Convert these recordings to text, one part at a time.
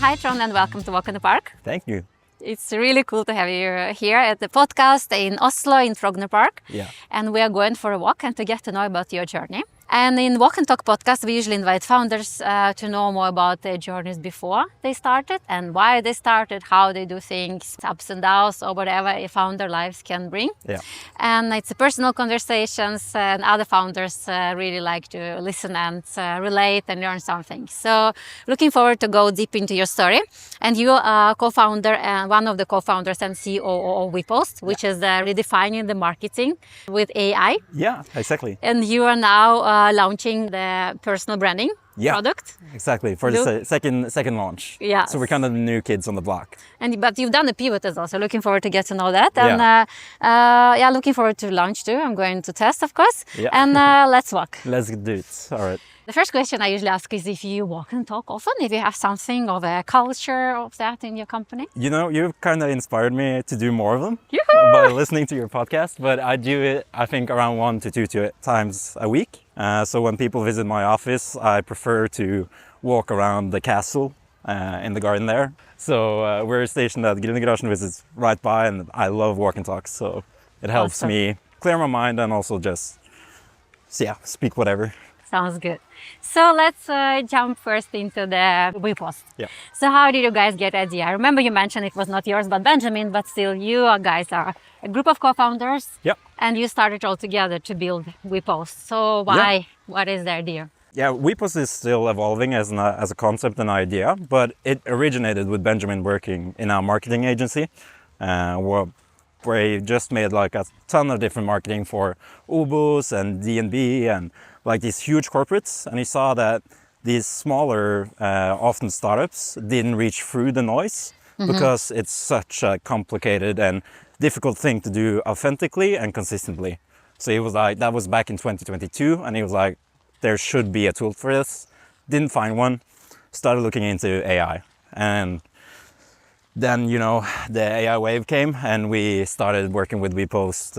Hi, Trond, and welcome to Walk in the Park. Thank you. It's really cool to have you here at the podcast in Oslo, in Frogner Park. Yeah. And we are going for a walk and to get to know about your journey. And in Walk and Talk podcast, we usually invite founders to know more about their journeys before they started and why they started, how they do things, ups and downs, or whatever a founder lives can bring. Yeah. And it's personal conversations, and other founders really like to listen and relate and learn something. So looking forward to go deep into your story. And you are co-founder and one of the co-founders and COO of WePost, which is redefining the marketing with AI. Yeah, exactly. And you are now launching the personal branding product. Exactly, for the second launch. Yeah. So we're kind of the new kids on the block. But you've done the pivot as well, so looking forward to get to know that. And looking forward to launch too. I'm going to test, of course. Yeah. And let's walk. Let's do it. All right. The first question I usually ask is if you walk and talk often, if you have something of a culture of that in your company. You know, you've kind of inspired me to do more of them Yoo-hoo! by listening to your podcast, but I do it, I think, around 1 to 2 times a week. So when people visit my office, I prefer to walk around the castle in the garden there. So we're stationed at Grünergarasjen, which is right by, and I love walk and talks. So it helps me clear my mind and also just, speak whatever. Sounds good. So let's jump first into the WePost. Yeah. So how did you guys get the idea? I remember you mentioned it was not yours, but Benjamin, but still you guys are a group of co-founders. Yeah. And you started all together to build WePost. So why? Yeah. What is the idea? Yeah, WePost is still evolving as a concept and idea, but it originated with Benjamin working in our marketing agency, where he just made like a ton of different marketing for OBOS and D&B and like these huge corporates. And he saw that these smaller, often startups, didn't reach through the noise because it's such a complicated and difficult thing to do authentically and consistently. So he was like, that was back in 2022, and he was like, there should be a tool for this. Didn't find one, started looking into AI. And then, you know, the AI wave came and we started working with WePost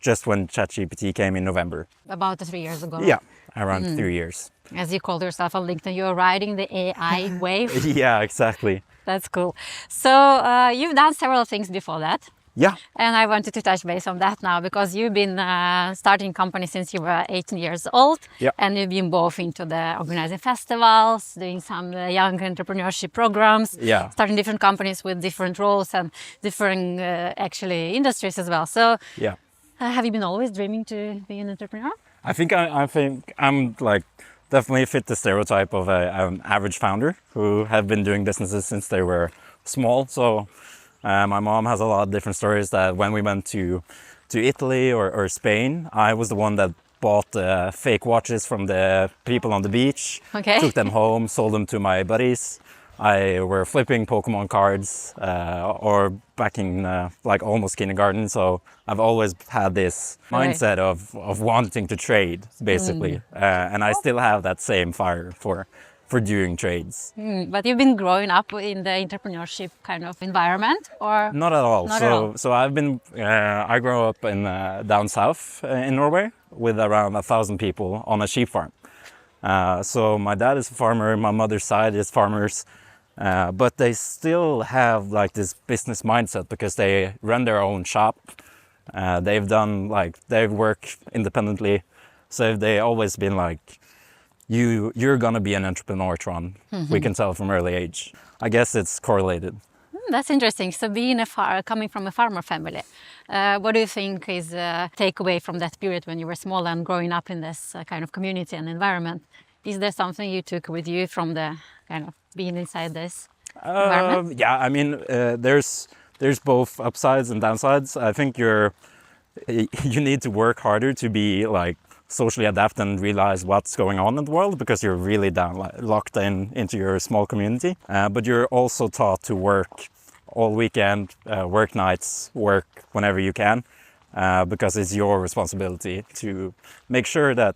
just when ChatGPT came in November. About 3 years ago. Yeah, around 3 years. As you called yourself on LinkedIn, you're riding the AI wave. Yeah, exactly. That's cool. So you've done several things before that. Yeah. And I wanted to touch base on that now because you've been starting company since you were 18 years old. Yeah. And you've been both into the organizing festivals, doing some young entrepreneurship programs, starting different companies with different roles and different actually industries as well. So yeah. Have you been always dreaming to be an entrepreneur? I think I'm like definitely fit the stereotype of an average founder who have been doing businesses since they were small. So my mom has a lot of different stories that when we went to Italy or Spain, I was the one that bought fake watches from the people on the beach, took them home, sold them to my buddies. I were flipping Pokemon cards or back in like almost kindergarten. So I've always had this mindset of wanting to trade, basically. And I still have that same fire for doing trades. But you've been growing up in the entrepreneurship kind of environment, or? Not at all. So I've been, I grew up in down south in Norway with around 1,000 people on a sheep farm. So my dad is a farmer, my mother's side is farmers, but they still have like this business mindset because they run their own shop. They've worked independently. So they've always been like, you're gonna be an entrepreneur, Trond. We can tell from early age. I guess it's correlated. That's interesting. So being coming from a farmer family, what do you think is a takeaway from that period when you were small and growing up in this kind of community and environment? Is there something you took with you from the kind of being inside this environment? Yeah, I mean, there's both upsides and downsides. I think you need to work harder to be like socially adapt and realize what's going on in the world because you're really locked into your small community. But you're also taught to work all weekend, work nights, work whenever you can, because it's your responsibility to make sure that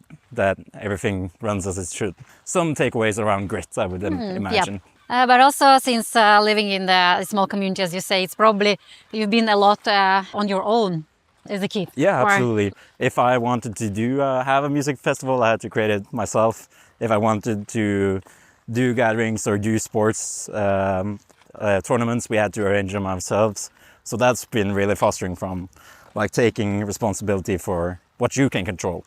everything runs as it should. Some takeaways around grit, I would imagine. Yep. But also since living in the small community, as you say, it's probably you've been a lot on your own as a kid. Yeah, absolutely. If I wanted to have a music festival, I had to create it myself. If I wanted to do gatherings or do sports tournaments, we had to arrange them ourselves. So that's been really fostering from like taking responsibility for what you can control.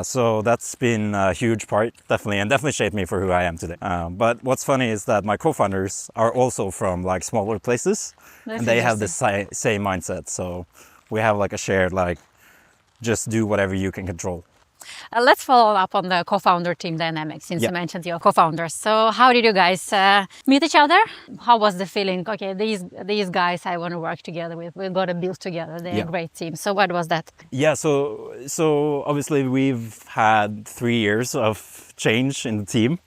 So that's been a huge part, definitely, and definitely shaped me for who I am today. But what's funny is that my co-founders are also from like smaller places, and they have the same mindset. So we have like a shared like, just do whatever you can control. Let's follow up on the co-founder team dynamics, since you mentioned your co-founders. So how did you guys meet each other? How was the feeling? Okay, these guys I want to work together with. We've got to build together. They're a great team. So what was that? Yeah, so obviously we've had 3 years of change in the team,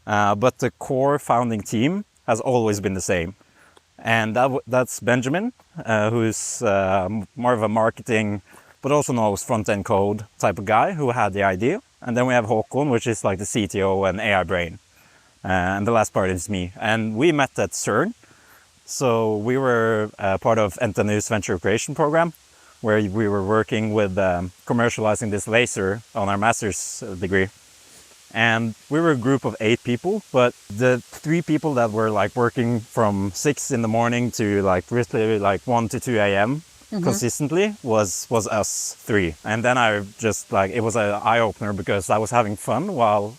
but the core founding team has always been the same. And that's Benjamin, who's more of a marketing, but also knows front-end code type of guy who had the idea. And then we have Håkon, which is like the CTO and AI brain. And the last part is me. And we met at CERN. So we were part of NTNU's venture creation program, where we were working with commercializing this laser on our master's degree. And we were a group of 8 people, but the 3 people that were like working from 6 in the morning to like literally like 1 to 2 a.m. consistently was us 3. And then I just like, it was an eye-opener because I was having fun while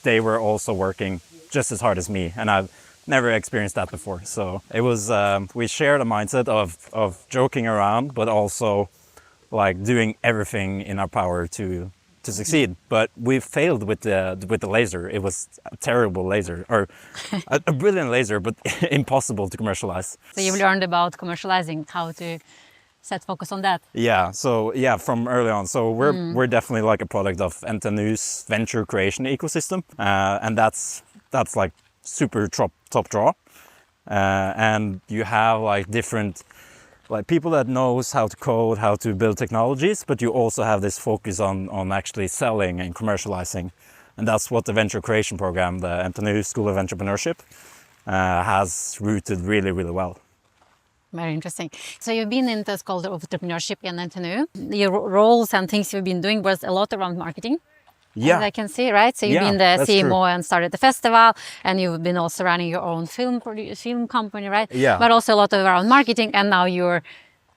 they were also working just as hard as me. And I've never experienced that before. So it was, we shared a mindset of joking around, but also like doing everything in our power to succeed. But we failed with the laser. It was a terrible laser, or a brilliant laser, but impossible to commercialize. So you've learned about commercializing, how to set focus on that. Yeah, so yeah, from early on. So we're definitely like a product of NTNU's venture creation ecosystem, and that's like super top draw. And you have like different like people that knows how to code, how to build technologies, but you also have this focus on actually selling and commercializing. And that's what the venture creation program, the NTNU School of Entrepreneurship, has rooted really, really well. Very interesting. So you've been in the School of Entrepreneurship in NTNU. Your roles and things you've been doing was a lot around marketing. Yeah, as I can see, right? So you've been the CMO and started the festival, and you've been also running your own film company, right? Yeah. But also a lot around marketing, and now you're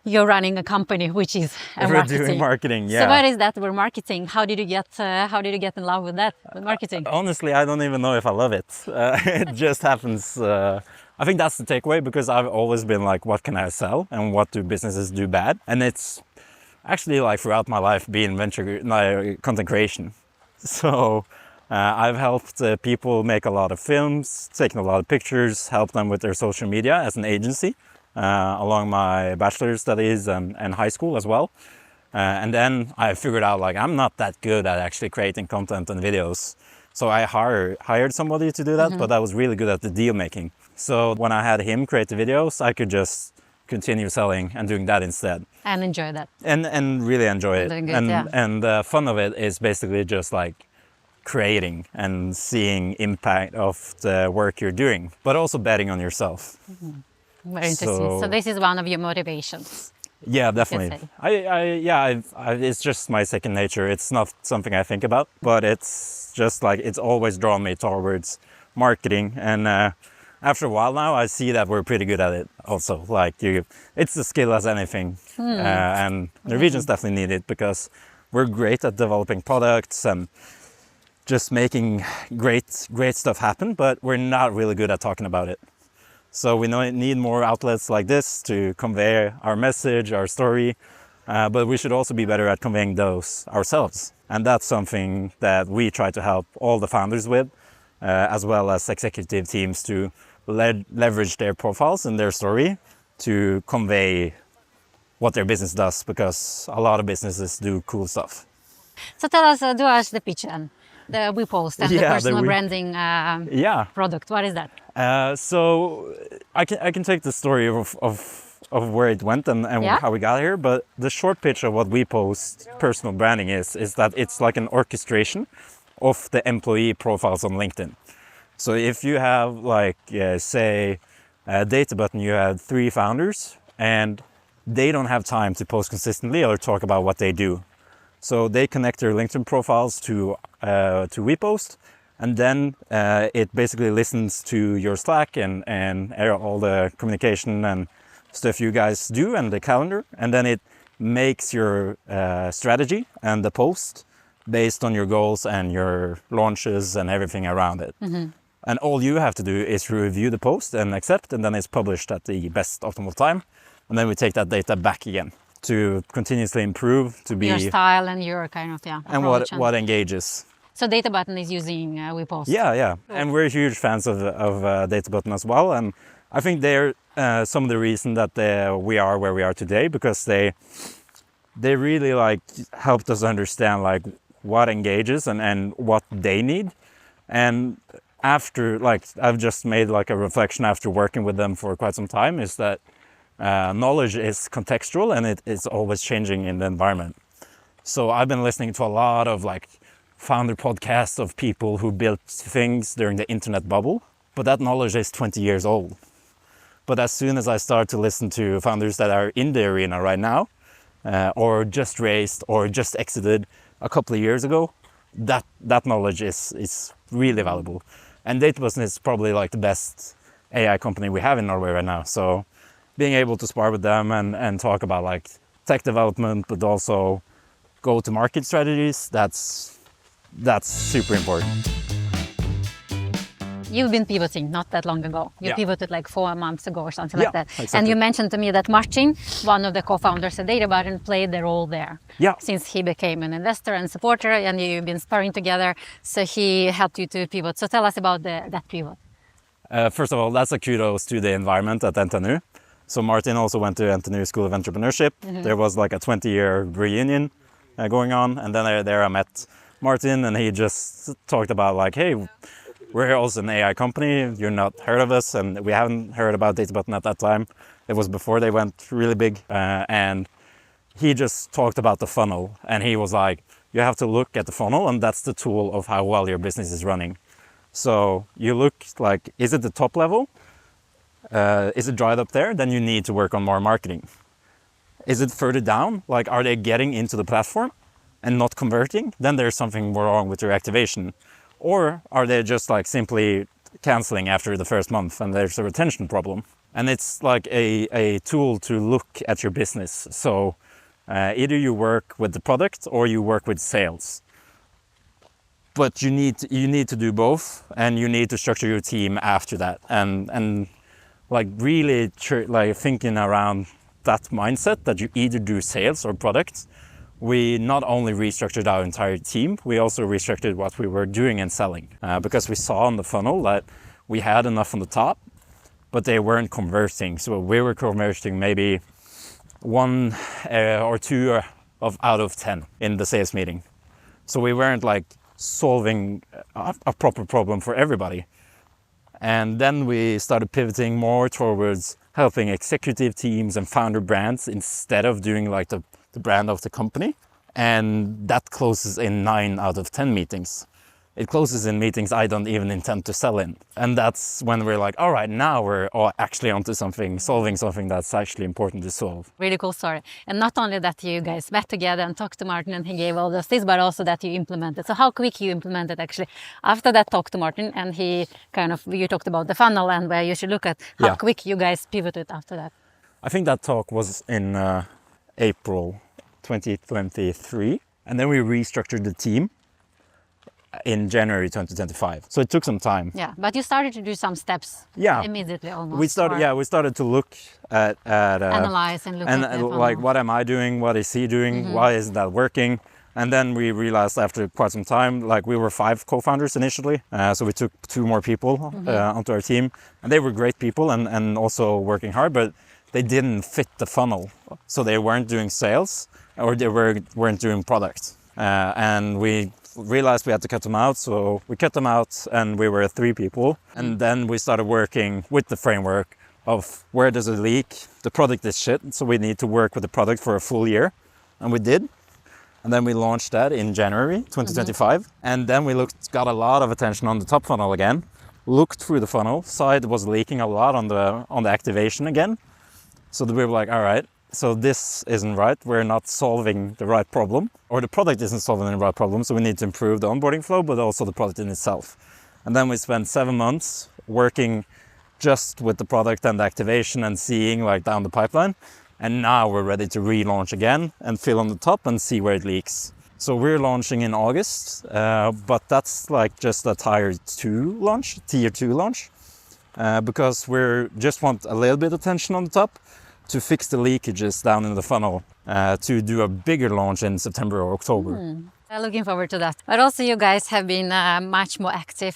running a company which is marketing. Doing marketing, yeah. So what is that? We're marketing. How did you get in love with that, with marketing? Honestly, I don't even know if I love it. It just happens. I think that's the takeaway, because I've always been like, what can I sell and what do businesses do bad? And it's actually like throughout my life been content creation. So I've helped people make a lot of films, taken a lot of pictures, helped them with their social media as an agency along my bachelor's studies and high school as well. And then I figured out like I'm not that good at actually creating content and videos. So I hired somebody to do that, but I was really good at the deal making. So when I had him create the videos, I could just continue selling and doing that instead. And enjoy that. And really enjoy it. Good, and the fun of it is basically just like creating and seeing impact of the work you're doing, but also betting on yourself. Very interesting. So this is one of your motivations. Yeah, definitely. It's just my second nature. It's not something I think about, but it's just like, it's always drawn me towards marketing. And after a while now, I see that we're pretty good at it also. Like it's a skill as anything. And Norwegians definitely need it, because we're great at developing products and just making great stuff happen, but we're not really good at talking about it. So we need more outlets like this to convey our message, our story, but we should also be better at conveying those ourselves. And that's something that we try to help all the founders with, as well as executive teams, to leverage their profiles and their story to convey what their business does, because a lot of businesses do cool stuff. So tell us, do us the pitch then. The WePost and the personal branding product. What is that? So I can take the story of where it went and how we got here, but the short pitch of what WePost personal branding is that it's like an orchestration of the employee profiles on LinkedIn. So if you have like, say, Data Button, you have 3 founders and they don't have time to post consistently or talk about what they do. So they connect their LinkedIn profiles to WePost, And then it basically listens to your Slack and all the communication and stuff you guys do and the calendar. And then it makes your strategy and the post based on your goals and your launches and everything around it. And all you have to do is review the post and accept, and then it's published at the best optimal time. And then we take that data back again to continuously improve, to be Your style and your kind of, and approach what engages. So DataButton is using WePost. Yeah. And we're huge fans of DataButton as well. And I think they're some of the reason that we are where we are today, because they really like helped us understand like what engages and what they need. And after, like, I've just made like a reflection after working with them for quite some time, is that knowledge is contextual and it's always changing in the environment. So I've been listening to a lot of like founder podcasts of people who built things during the internet bubble, but that knowledge is 20 years old. But as soon as I start to listen to founders that are in the arena right now, or just raised or just exited a couple of years ago, that knowledge is really valuable. And DataButton is probably like the best AI company we have in Norway right now. So being able to spar with them and talk about like tech development, but also go-to-market strategies, that's super important. You've been pivoting not that long ago. You Yeah. pivoted like 4 months ago or something Yeah, like that. exactly. And you mentioned to me that Martin, one of the co-founders at DataButton, played the role there. Yeah. Since he became an investor and supporter, and you've been sparring together, so he helped you to pivot. So tell us about that pivot. First of all, that's a kudos to the environment at NTNU. So Martin also went to NTNU School of Entrepreneurship. There was like a 20-year reunion going on, and then there I met Martin, and he just talked about like, hey, we're also an AI company, you're not heard of us, and we haven't heard about DataButton at that time. It was before they went really big, and he just talked about the funnel, and he was like, you have to look at the funnel, and that's the tool of how well your business is running. So you look like, is it the top level? Is it dried up there? Then you need to work on more marketing. Is it further down? Like, are they getting into the platform and not converting? Then there's something wrong with your activation. Or are they just like simply canceling after the first month and there's a retention problem? And it's like a tool to look at your business. So either you work with the product or you work with sales. But you need to do both, and you need to structure your team after that. And like really like thinking around that mindset that you either do sales or products. We not only restructured our entire team, we also restructured what we were doing and selling, because we saw on the funnel that we had enough on the top, but they weren't converting. So we were converting maybe 1 or 2 out of 10 in the sales meeting. So we weren't like solving a proper problem for everybody. And then we started pivoting more towards helping executive teams and founder brands instead of doing like the brand of the company. And that closes in 9 out of 10 meetings. It closes in meetings I don't even intend to sell in. And that's when we're like, all right, now we're actually onto something, solving something that's actually important to solve. Really cool story. And not only that you guys met together and talked to Martin and he gave all those things, but also that you implemented. So how quick you implemented actually. After that talk to Martin, and he you talked about the funnel and where you should look at, how quick you guys pivoted after that. I think that talk was in April 2023. And then we restructured the team in January 2025. So it took some time. Yeah, but you started to do some steps immediately almost. We started to look at analyze and look at the funnel. Like, what am I doing? What is he doing? Why isn't that working? And then we realized after quite some time, like we were 5 co-founders initially. So we took 2 more people onto our team, and they were great people and also working hard, but they didn't fit the funnel. So they weren't doing sales or they weren't doing product. And we realized we had to cut them out. So we cut them out and we were 3 people. And then we started working with the framework of where does it leak? The product is shit. So we need to work with the product for a full year. And we did. And then we launched that in January 2025. And then we got a lot of attention on the top funnel again, looked through the funnel, saw it was leaking a lot on the activation again. So we were like, all right, so this isn't right. We're not solving the right problem, or the product isn't solving the right problem. So we need to improve the onboarding flow, but also the product in itself. And then we spent 7 months working just with the product and the activation and seeing like down the pipeline. And now we're ready to relaunch again and fill on the top and see where it leaks. So we're launching in August, but that's like just a tier 2 launch, because we just want a little bit of attention on the top to fix the leakages down in the funnel, to do a bigger launch in September or October. Looking forward to that. But also you guys have been much more active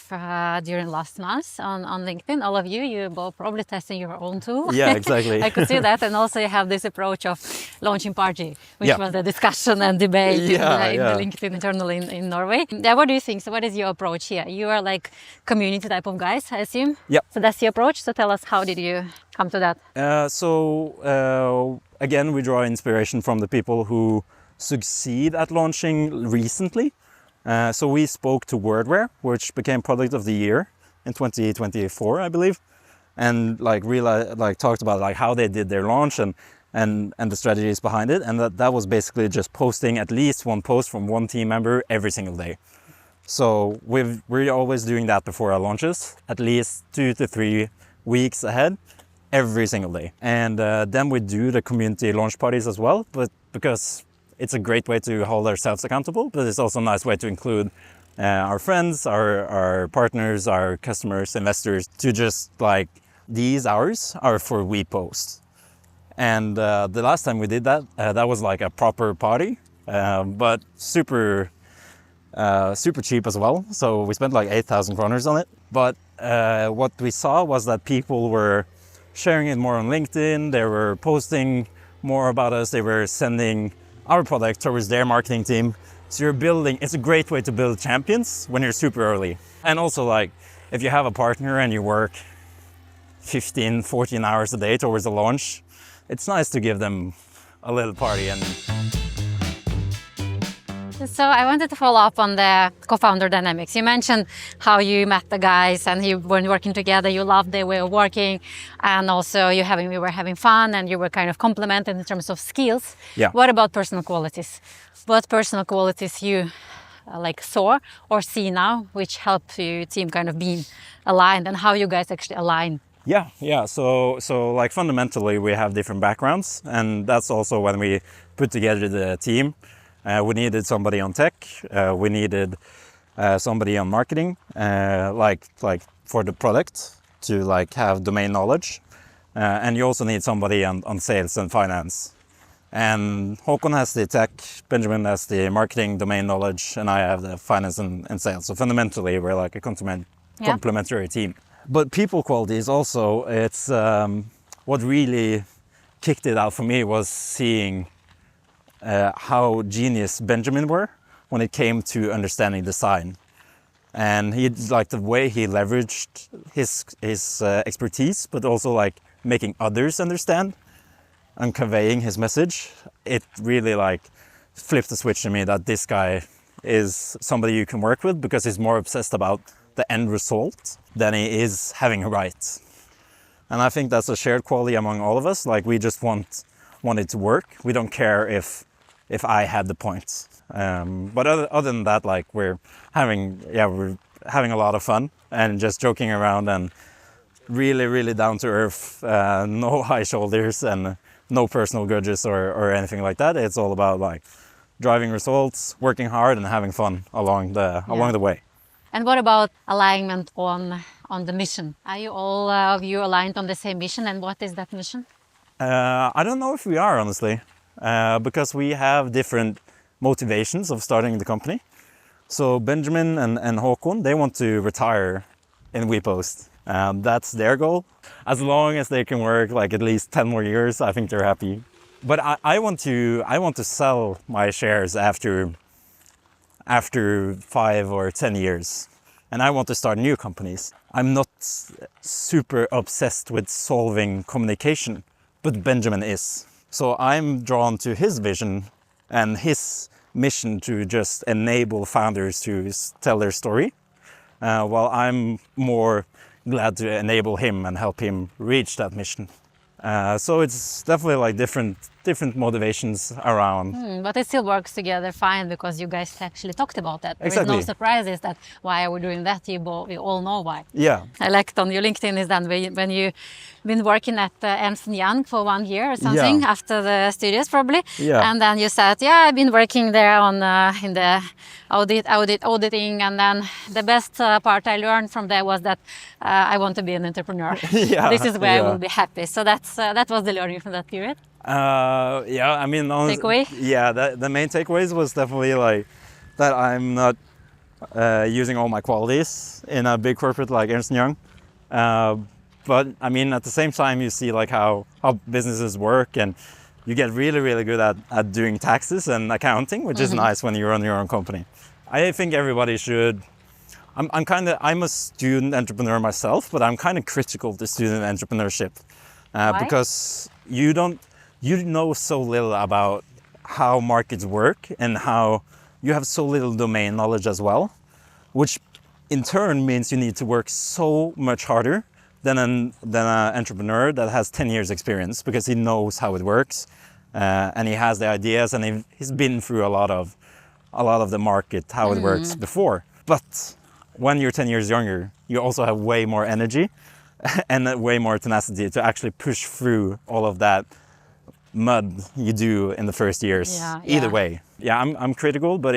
during last months on LinkedIn. All of you, you're both probably testing your own tool. Yeah, exactly. I could see that. And also you have this approach of launching party, which Yeah. was the discussion and debate in the Yeah. LinkedIn internally in Norway. Yeah, what do you think? So what is your approach here? You are like community type of guys, I assume? Yeah. So that's your approach. So tell us, how did you come to that? Again, we draw inspiration from the people who succeed at launching recently. So we spoke to Wordware, which became Product of the Year in 2024, I believe, and talked about like how they did their launch and the strategies behind it, and that was basically just posting at least one post from one team member every single day. So we're always doing that before our launches, at least 2 to 3 weeks ahead, every single day. And then we do the community launch parties as well, but because it's a great way to hold ourselves accountable, but it's also a nice way to include our friends, our partners, our customers, investors, to just like, these hours are for we post. And the last time we did that, that was like a proper party, but super cheap as well. So we spent like 8,000 kroners on it. But what we saw was that people were sharing it more on LinkedIn. They were posting more about us. They were sending our product towards their marketing team. So you're building, it's a great way to build champions when you're super early. And also like, if you have a partner and you work 15, 14 hours a day towards the launch, it's nice to give them a little party. And so I wanted to follow up on the co-founder dynamics. You mentioned how you met the guys and you were working together, you loved their way of working, and also we were having fun and you were kind of complemented in terms of skills. Yeah. What about personal qualities? What personal qualities you saw or see now, which help your team kind of being aligned, and how you guys actually align? Yeah. So like fundamentally we have different backgrounds, and that's also when we put together the team. We needed somebody on tech. We needed somebody on marketing, like for the product to like have domain knowledge, and you also need somebody on sales and finance. And Håkon has the tech, Benjamin has the marketing domain knowledge, and I have the finance and sales. So fundamentally, we're like a complementary team. But people qualities also, it's what really kicked it out for me was seeing how genius Benjamin were when it came to understanding design. And he like the way he leveraged his expertise, but also like making others understand and conveying his message. It really like flipped the switch in me that this guy is somebody you can work with, because he's more obsessed about the end result than he is having a right. And I think that's a shared quality among all of us. Like we just want it to work. We don't care if I had the points. But other than that, like we're having a lot of fun and just joking around and really down to earth, no high shoulders and no personal grudges or anything like that. It's all about like driving results, working hard, and having fun along the way. And what about alignment on the mission? Are you all of you aligned on the same mission, and what is that mission? I don't know if we are, honestly, because we have different motivations of starting the company. So Benjamin and Håkon, they want to retire in WePost. That's their goal. As long as they can work like at least 10 more years, I think they're happy. But I want to sell my shares after 5 or 10 years. And I want to start new companies. I'm not super obsessed with solving communication, but Benjamin is. So I'm drawn to his vision and his mission to just enable founders to tell their story, while I'm more glad to enable him and help him reach that mission. So it's definitely like different different motivations around. But it still works together fine because you guys actually talked about that. There is Exactly. no surprises that why are we doing that. We all know why. Yeah, I liked on your LinkedIn is that when you've been working at Ernst & Young for 1 year or something Yeah. after the studios probably. Yeah. And then you said, yeah, I've been working there on in the auditing, and then the best part I learned from there was that I want to be an entrepreneur. Yeah, This is where I yeah. will be happy. So that was the learning from that period. yeah, I mean, Takeaway? Yeah, the main takeaways was definitely like that I'm not using all my qualities in a big corporate like Ernst & Young. But I mean, at the same time, you see like how businesses work, and you get really, really good at doing taxes and accounting, which is nice when you run your own company. I think everybody should. I'm a student entrepreneur myself, but I'm kind of critical to student entrepreneurship Why? because you know so little about how markets work and how you have so little domain knowledge as well, which in turn means you need to work so much harder than an entrepreneur that has 10 years experience, because he knows how it works and he has the ideas, and he's been through a lot of the market, how it works before. But when you're 10 years younger, you also have way more energy and way more tenacity to actually push through all of that mud you do in the first years. Yeah, Either yeah. way, yeah, I'm critical, but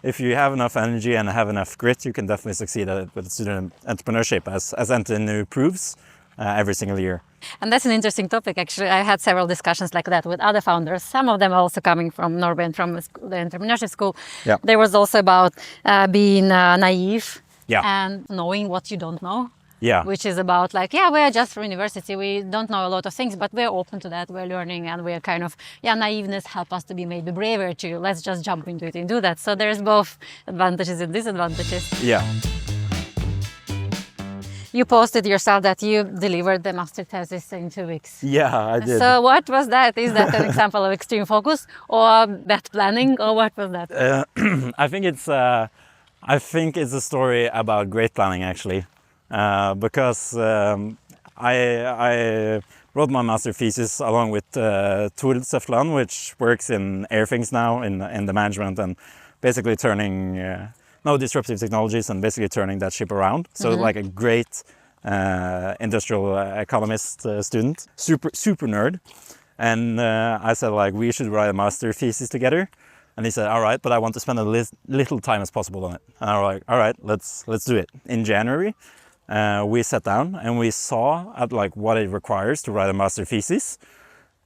if you have enough energy and have enough grit, you can definitely succeed with student entrepreneurship, as NTNU proves every single year. And that's an interesting topic, actually. I had several discussions like that with other founders, some of them also coming from Norway and from the entrepreneurship school. Yeah. There was also about being naive Yeah. and knowing what you don't know. Yeah. Which is about like, yeah, we're just from university, we don't know a lot of things, but we're open to that, we're learning, and we're kind of, naiveness help us to be maybe braver too. Let's just jump into it and do that. So there's both advantages and disadvantages. Yeah. You posted yourself that you delivered the master thesis in 2 weeks. Yeah, I did. So what was that? Is that an example of extreme focus or bad planning, or what was that? I think it's a story about great planning, actually, because I wrote my master thesis along with Tor Søfteland, which works in Airthings now in the management, and basically turning disruptive technologies and basically turning that ship around. So like a great industrial economist student, super nerd. And I said, like, we should write a master thesis together. And he said, all right, but I want to spend as little time as possible on it. And I was like, all right, let's do it. In January, we sat down and we saw at like what it requires to write a master thesis.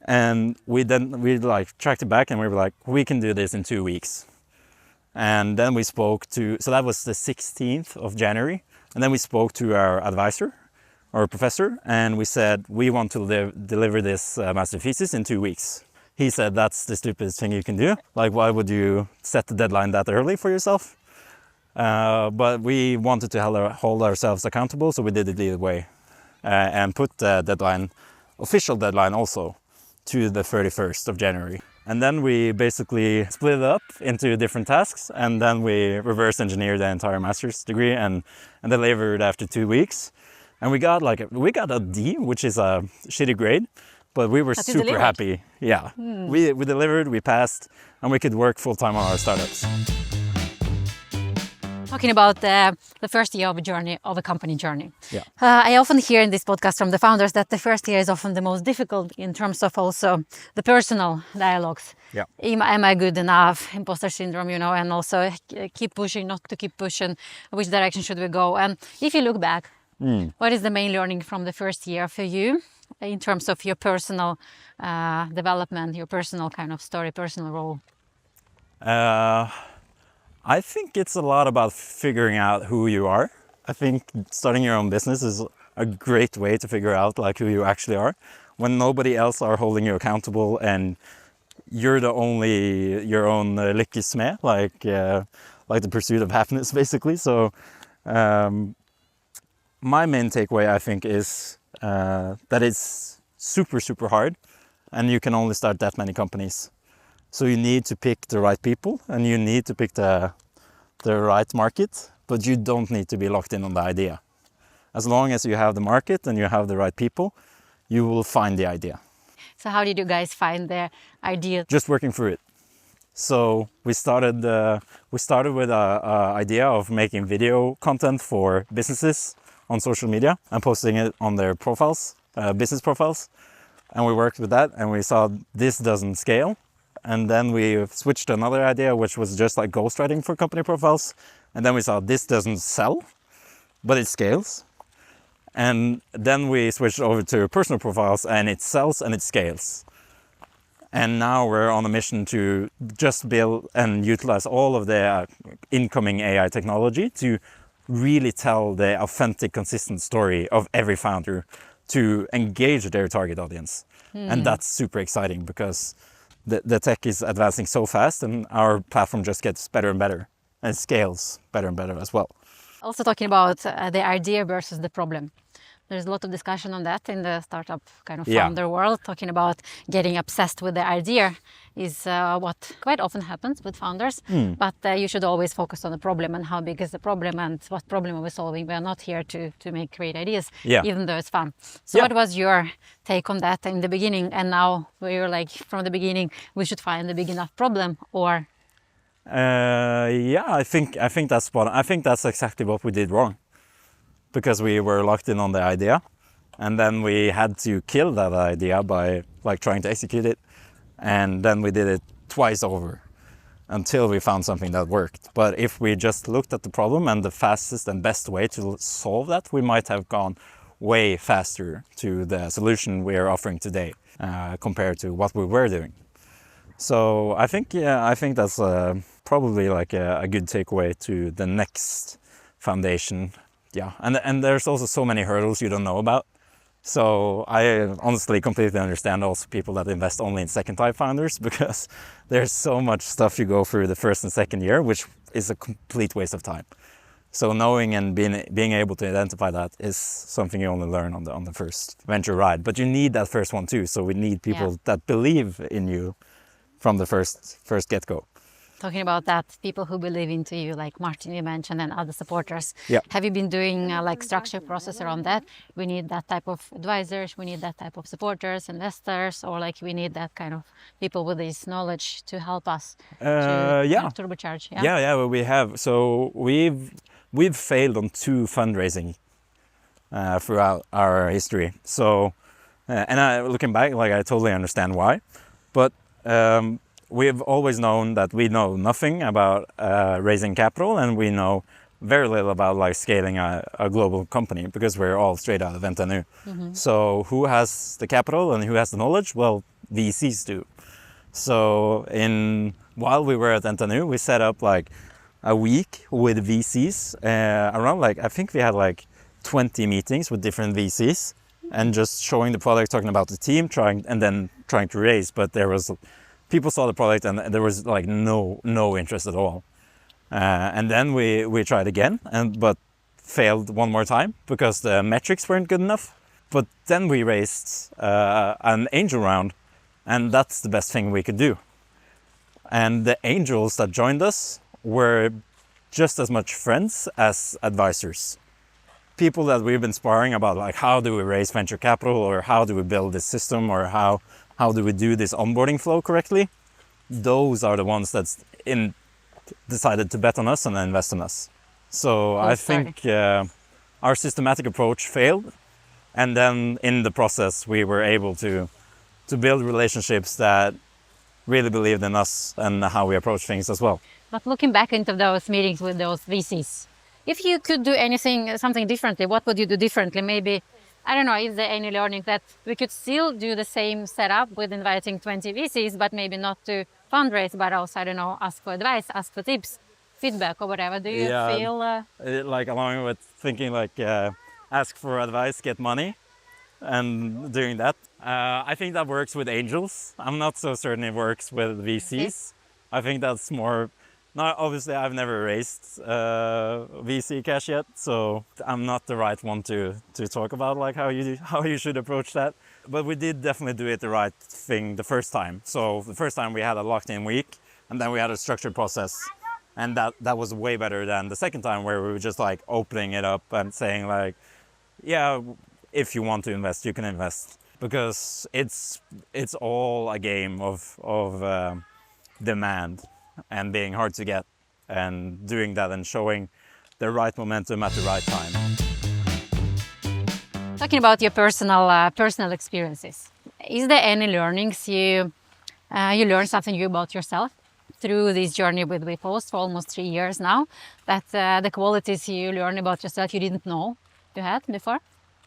And we like tracked it back and we were like, we can do this in 2 weeks. And then we spoke to, so that was the 16th of January. And then we spoke to our advisor or professor, and we said, we want to deliver this master thesis in 2 weeks. He said, that's the stupidest thing you can do. Like, why would you set the deadline that early for yourself? But we wanted to hold ourselves accountable, so we did it either way. And put the deadline, official deadline also, to the 31st of January. And then we basically split it up into different tasks, and then we reverse engineered the entire master's degree and delivered after 2 weeks. And we got a D, which is a shitty grade, but we were But you super delivered. happy. Yeah, we delivered, we passed, and we could work full time on our startups. Talking about the first year of a company journey. Yeah. I often hear in this podcast from the founders that the first year is often the most difficult in terms of also the personal dialogues. Yeah. Am I good enough? Imposter syndrome, and also keep pushing, not to keep pushing. Which direction should we go? And if you look back, what is the main learning from the first year for you in terms of your personal development, your personal kind of story, personal role? I think it's a lot about figuring out who you are. I think starting your own business is a great way to figure out like who you actually are, when nobody else are holding you accountable and you're the only your own lykkesmed, like the pursuit of happiness, basically. So my main takeaway, I think, is that it's super hard, and you can only start that many companies. So you need to pick the right people, and you need to pick the right market, but you don't need to be locked in on the idea. As long as you have the market and you have the right people, you will find the idea. So how did you guys find the idea? Just working through it. So we started with a idea of making video content for businesses on social media and posting it on their profiles, business profiles. And we worked with that, and we saw this doesn't scale. And then we switched to another idea, which was just like ghostwriting for company profiles. And then we saw this doesn't sell, but it scales. And then we switched over to personal profiles, and it sells and it scales. And now we're on a mission to just build and utilize all of the incoming AI technology to really tell the authentic, consistent story of every founder to engage their target audience. And that's super exciting because the tech is advancing so fast, and our platform just gets better and better and scales better and better as well. Also talking about the idea versus the problem. There's a lot of discussion on that in the startup kind of founder world, talking about getting obsessed with the idea is what quite often happens with founders. But you should always focus on the problem and how big is the problem and what problem are we solving. We are not here to make great ideas, even though it's fun. So what was your take on that in the beginning? And now we're like, from the beginning, we should find a big enough problem, or? I think that's spot on. I think that's exactly what we did wrong. Because we were locked in on the idea, and then we had to kill that idea by like trying to execute it, and then we did it twice over until we found something that worked. But if we just looked at the problem and the fastest and best way to solve that, we might have gone way faster to the solution we are offering today compared to what we were doing. So I think that's probably like a good takeaway to the next foundation. Yeah, and there's also so many hurdles you don't know about. So I honestly completely understand also people that invest only in second-time founders, because there's so much stuff you go through the first and second year, which is a complete waste of time. So knowing and being able to identify that is something you only learn on the first venture ride. But you need that first one too. So we need people that believe in you from the first get-go. Talking about that, people who believe into you, like Martin you mentioned, and other supporters. Have you been doing like structured process around that? We need that type of advisors, we need that type of supporters, investors, or like we need that kind of people with this knowledge to help us to turbocharge. Well, we have. So we've failed on 2 fundraising throughout our history. So looking back, like I totally understand why, but we've always known that we know nothing about raising capital, and we know very little about like scaling a global company, because we're all straight out of NTNU. So who has the capital and who has the knowledge? Well, VCs do. So while we were at NTNU, we set up like a week with VCs around like, I think we had like 20 meetings with different VCs, and just showing the product, talking about the team, trying to raise. But there was people saw the product and there was like no interest at all. And then we tried again, but failed one more time because the metrics weren't good enough. But then we raised an angel round, and that's the best thing we could do. And the angels that joined us were just as much friends as advisors. People that we've been sparring about, like, how do we raise venture capital, or how do we build this system, or how do we do this onboarding flow correctly? Those are the ones that's decided to bet on us and invest in us. So I think our systematic approach failed. And then in the process, we were able to build relationships that really believed in us and how we approach things as well. But looking back into those meetings with those VCs, if you could do something differently, what would you do differently? Maybe, I don't know, is there any learning that we could still do the same setup with inviting 20 VCs, but maybe not to fundraise, but also, I don't know, ask for advice, ask for tips, feedback or whatever? Do you feel... like along with thinking like, ask for advice, get money, and doing that. I think that works with angels. I'm not so certain it works with VCs. I think that's more... Now, obviously, I've never raised VC cash yet, so I'm not the right one to talk about like how you should approach that. But we did definitely do it the right thing the first time. So the first time we had a locked-in week, and then we had a structured process, and that was way better than the second time, where we were just like opening it up and saying like, yeah, if you want to invest, you can invest. because it's all a game of demand and being hard to get, and doing that and showing the right momentum at the right time. Talking about your personal experiences, is there any learnings you learned something new about yourself through this journey with WePost for almost 3 years now? That the qualities you learned about yourself you didn't know you had before?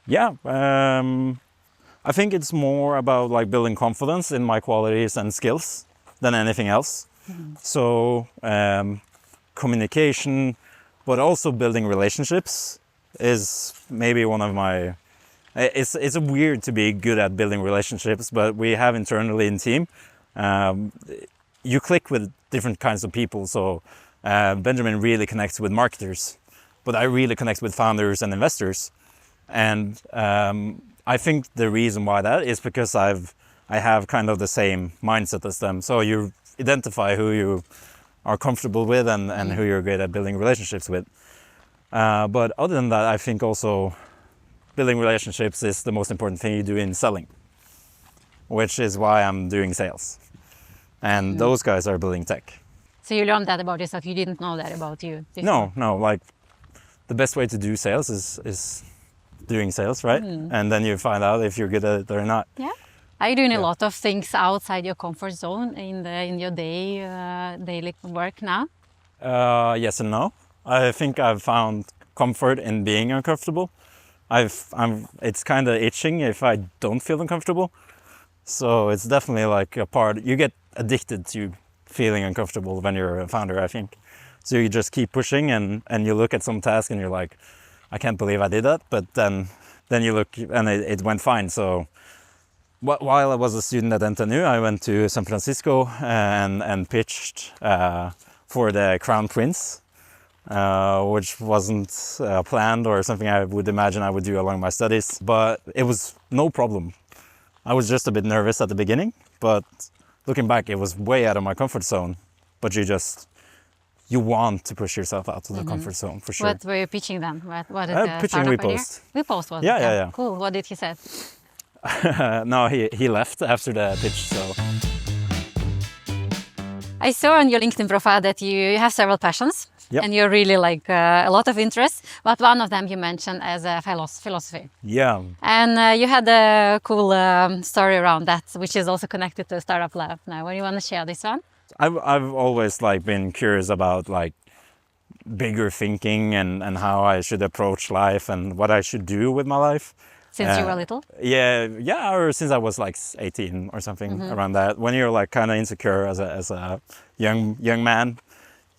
Yeah, I think it's more about like building confidence in my qualities and skills than anything else. So communication, but also building relationships is maybe one of my. It's weird to be good at building relationships, but we have internally in team. You click with different kinds of people. So Benjamin really connects with marketers, but I really connect with founders and investors. And I think the reason why that is because I have kind of the same mindset as them. So you identify who you are comfortable with and who you're good at building relationships with. But other than that, I think also building relationships is the most important thing you do in selling, which is why I'm doing sales. And those guys are building tech. So you learned that about yourself. You didn't know that about you before. No, like the best way to do sales is doing sales, right? And then you find out if you're good at it or not. Yeah. Are you doing a lot of things outside your comfort zone in your daily work now? Yes and no. I think I've found comfort in being uncomfortable. It's kind of itching if I don't feel uncomfortable. So it's definitely like a part. You get addicted to feeling uncomfortable when you're a founder, I think. So you just keep pushing and you look at some task and you're like, I can't believe I did that. But then you look and it went fine. So while I was a student at NTNU, I went to San Francisco and pitched for the Crown Prince, which wasn't planned or something I would imagine I would do along my studies. But it was no problem. I was just a bit nervous at the beginning, but looking back, it was way out of my comfort zone. But you want to push yourself out of the comfort zone for sure. What were you pitching then? What did the pitching startup idea? WePost. WePost was it? Yeah. Cool. What did he say? No, he left after the pitch. So I saw on your LinkedIn profile that you have several passions. Yep. And you're really like a lot of interests, but one of them you mentioned as a philosophy. yeah, And you had a cool story around that, which is also connected to Startup Lab. Now, when you want to share this one? I've always like been curious about like bigger thinking and how I should approach life and what I should do with my life. Since you were little? Yeah, or since I was like 18 or something around that. When you're like kind of insecure as a young man,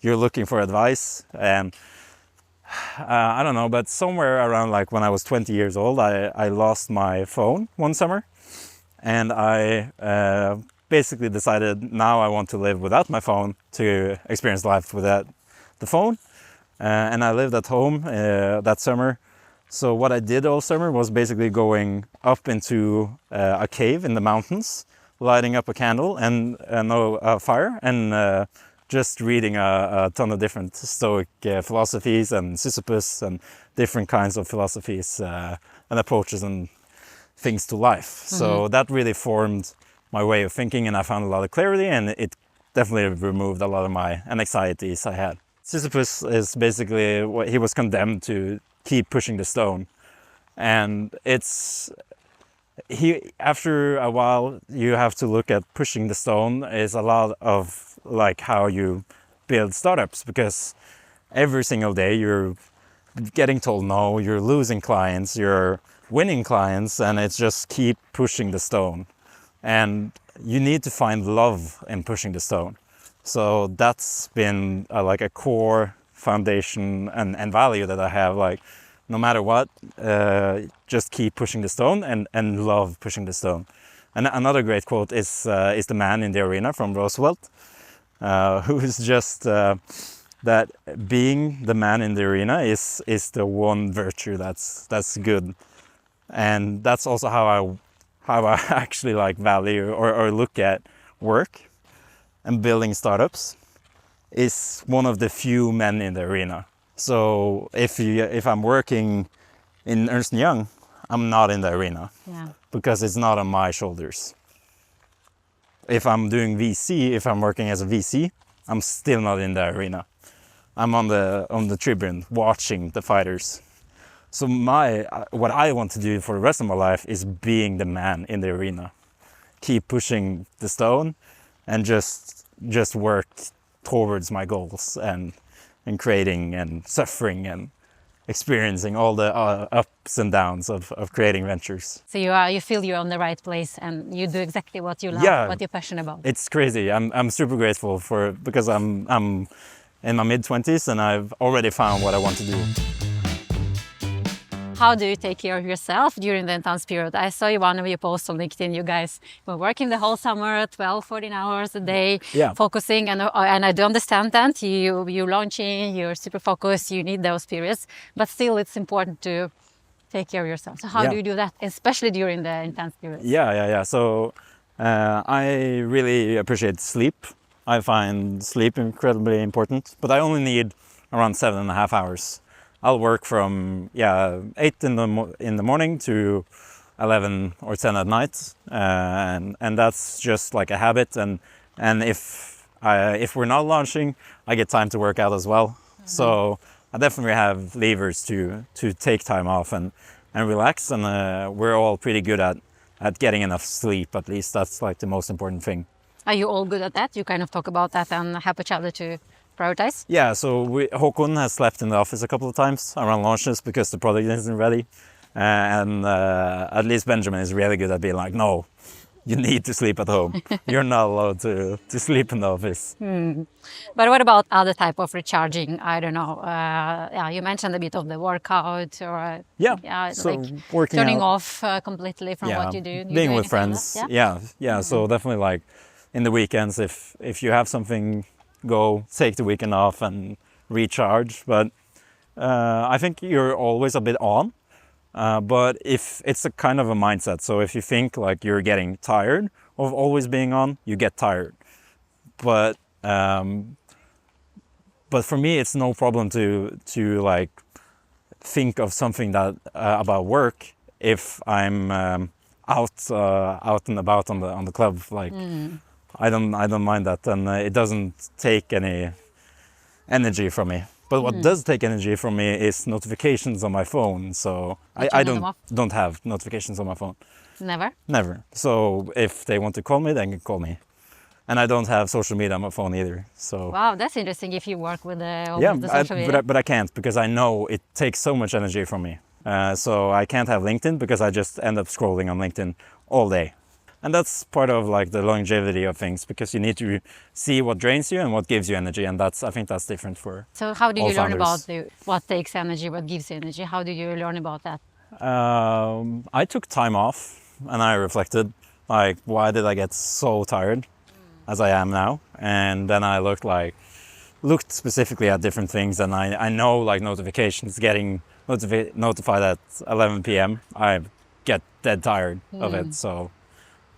you're looking for advice, and I don't know, but somewhere around like when I was 20 years old, I lost my phone one summer, and I basically decided now I want to live without my phone to experience life without the phone, and I lived at home that summer. So what I did all summer was basically going up into a cave in the mountains, lighting up a candle and a fire, and just reading a ton of different Stoic philosophies and Sisyphus and different kinds of philosophies and approaches and things to life. So that really formed my way of thinking, and I found a lot of clarity, and it definitely removed a lot of my anxieties I had. Sisyphus is basically what he was condemned to keep pushing the stone, and after a while you have to look at pushing the stone is a lot of like how you build startups, because every single day you're getting told no, you're losing clients, you're winning clients, and it's just keep pushing the stone, and you need to find love in pushing the stone. So that's been like a core foundation and value that I have, like no matter what, just keep pushing the stone and love pushing the stone. And another great quote is the man in the arena from Roosevelt, who's just that being the man in the arena is the one virtue that's good, and that's also how I actually like value or look at work and building startups. Is one of the few men in the arena. So if I'm working in Ernst & Young, I'm not in the arena Yeah. because it's not on my shoulders. If I'm doing VC, if I'm working as a VC, I'm still not in the arena. I'm on the tribune watching the fighters. So what I want to do for the rest of my life is being the man in the arena. Keep pushing the stone and just work towards my goals and creating and suffering and experiencing all the ups and downs of creating ventures. So you feel you're on the right place and you do exactly what you love, Yeah. what you're passionate about. It's crazy. I'm super grateful because I'm in my mid-20s and I've already found what I want to do. How do you take care of yourself during the intense period? I saw you one of your posts on LinkedIn. You guys were working the whole summer, 12, 14 hours a day, Yeah. focusing. And I do understand that. You're launching, you're super focused, you need those periods. But still, it's important to take care of yourself. So how Yeah. do you do that, especially during the intense periods? Yeah. So I really appreciate sleep. I find sleep incredibly important, but I only need around 7.5 hours. I'll work from 8 in the morning to 11 or 10 at night, and that's just like a habit. And if we're not launching, I get time to work out as well. So I definitely have levers to take time off and relax. And we're all pretty good at getting enough sleep. At least that's like the most important thing. Are you all good at that? You kind of talk about that and help each other to prioritize? Yeah, so Håkon has slept in the office a couple of times around launches because the product isn't ready. And at least Benjamin is really good at being like, no, you need to sleep at home. You're not allowed to sleep in the office. But what about other type of recharging? I don't know. You mentioned a bit of the workout or So like working turning out, off completely from what you do. You being do with anything like friends. that? Yeah. So definitely like in the weekends, if you have something, go take the weekend off and recharge. But I think you're always a bit on. But if it's a kind of a mindset, so if you think like you're getting tired of always being on, you get tired. But for me, it's no problem to like think of something that about work if I'm out and about on the club. Like I don't mind that, and it doesn't take any energy from me. But what does take energy from me is notifications on my phone. So You I turn them off? don't have notifications on my phone. Never? Never. So if they want to call me, they can call me. And I don't have social media on my phone either. So Wow, that's interesting if you work with the social media. but I can't because I know it takes so much energy from me. So I can't have LinkedIn because I just end up scrolling on LinkedIn all day. And that's part of like the longevity of things because you need to see what drains you and what gives you energy. And I think that's different for So how do all you learn founders. about what takes energy, what gives you energy? How do you learn about that? I took time off and I reflected, like, why did I get so tired as I am now? And then I looked specifically at different things, and I know like notifications, getting notified at 11 p.m. I get dead tired of it, so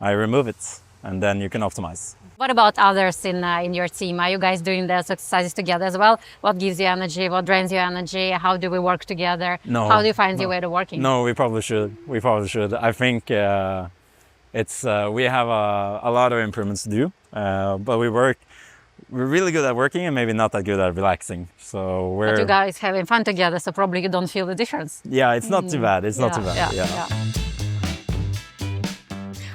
I remove it, and then you can optimize. What about others in your team? Are you guys doing those exercises together as well? What gives you energy? What drains your energy? How do we work together? No, How do you find no. your way to working? No, we probably should. I think it's we have a lot of improvements to do, but we're really good at working and maybe not that good at relaxing. So But you guys having fun together, so probably you don't feel the difference. yeah, it's not too bad. It's not too bad. Yeah.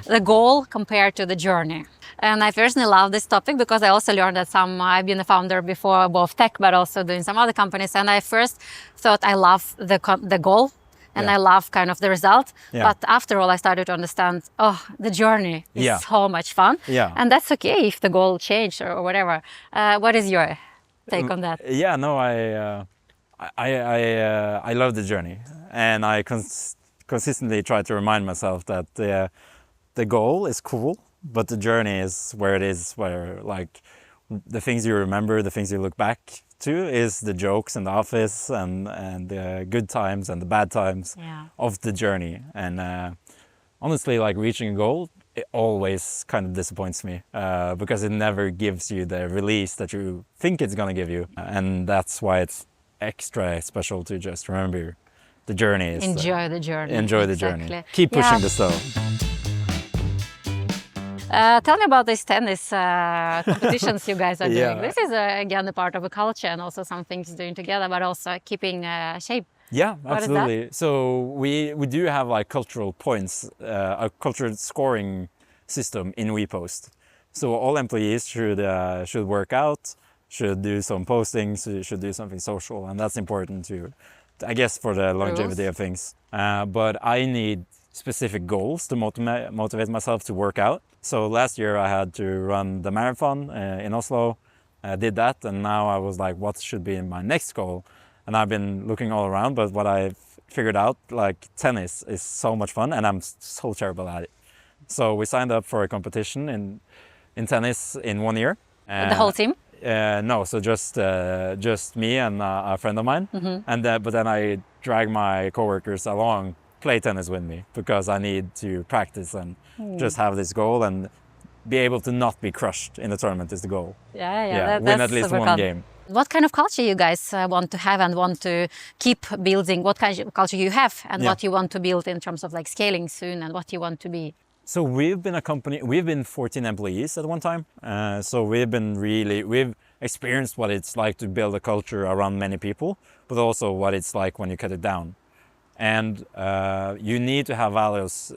The goal compared to the journey. And I personally love this topic because I also learned that I've been a founder before, both tech, but also doing some other companies. And I first thought I love the goal and Yeah. I love kind of the result. Yeah. But after all, I started to understand, the journey is Yeah. so much fun. Yeah. And that's okay if the goal changed or whatever. What is your take on that? Yeah, no, I love the journey, and I consistently try to remind myself that the goal is cool, but the journey is where it is, where like the things you remember, the things you look back to is the jokes in the office and the good times and the bad times Yeah. of the journey. And honestly, like reaching a goal, it always kind of disappoints me because it never gives you the release that you think it's gonna give you, and that's why it's extra special to just remember the journey is Enjoy the journey. enjoy the Exactly. journey. Keep pushing Yeah. the stone. Tell me about these tennis competitions you guys are doing. Yeah. This is again a part of a culture and also some things doing together, but also keeping shape. Yeah, What is that? absolutely. So we do have like cultural points, a cultural scoring system in WePost. So all employees should work out, should do some postings, should do something social, and that's important to, I guess, for the longevity of things. But I need specific goals to motivate myself to work out. So last year I had to run the marathon in Oslo. I did that, and now I was like, what should be my next goal? And I've been looking all around, but what I've figured out, like tennis is so much fun, and I'm so terrible at it. So we signed up for a competition in tennis in 1 year. The whole team? No, so just me and a friend of mine, and but then I drag my coworkers along, play tennis with me because I need to practice and just have this goal and be able to not be crushed in the tournament is the goal. Yeah, win that's at least super one fun. game. What kind of culture you guys want to have and want to keep building? What kind of culture you have and Yeah. what you want to build in terms of like scaling soon and what you want to be? So we've been a company, we've been 14 employees at one time. So we've experienced what it's like to build a culture around many people, but also what it's like when you cut it down. And you need to have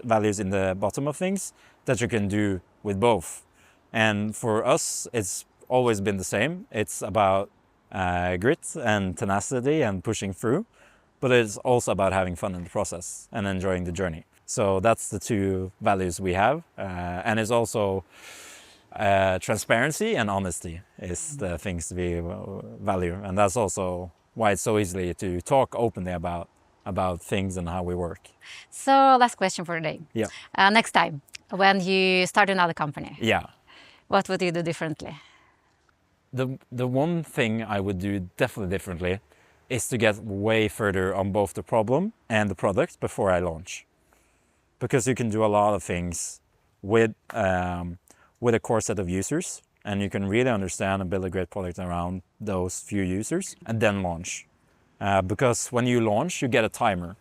values in the bottom of things that you can do with both. And for us, it's always been the same. It's about grit and tenacity and pushing through, but it's also about having fun in the process and enjoying the journey. So that's the two values we have. And it's also transparency and honesty is the things we value. And that's also why it's so easy to talk openly about things and how we work. So last question for today. Yeah. Next time, when you start another company, Yeah. what would you do differently? The one thing I would do definitely differently is to get way further on both the problem and the product before I launch. Because you can do a lot of things with a core set of users, and you can really understand and build a great product around those few users and then launch. Because when you launch, you get a timer,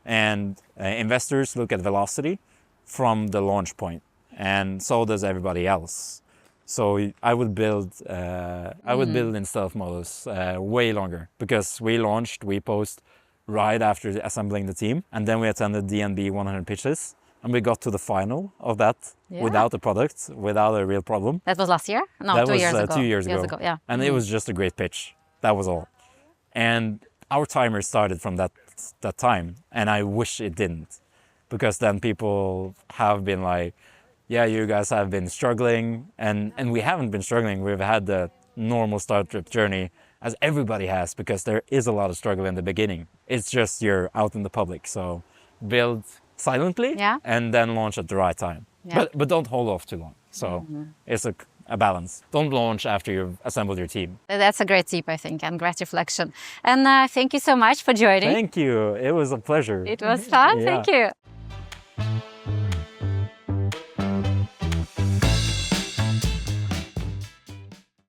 and investors look at velocity from the launch point, and so does everybody else. So I would build in stealth modus way longer, because we launched WePost right after assembling the team, and then we attended DNB 100 pitches, and we got to the final of that without a product, without a real problem. That was last year? No, That 2 was years ago. 2 years ago. Yeah. And it was just a great pitch. That was all. And our timer started from that time, and I wish it didn't, because then people have been like, yeah, you guys have been struggling, and we haven't been struggling. We've had the normal startup journey as everybody has, because there is a lot of struggle in the beginning. It's just you're out in the public, so build silently and then launch at the right time. Yeah. But don't hold off too long. So it's a balance. Don't launch after you've assembled your team. That's a great tip, I think, and great reflection. And thank you so much for joining. Thank you. It was a pleasure. It was fun. Yeah. Thank you.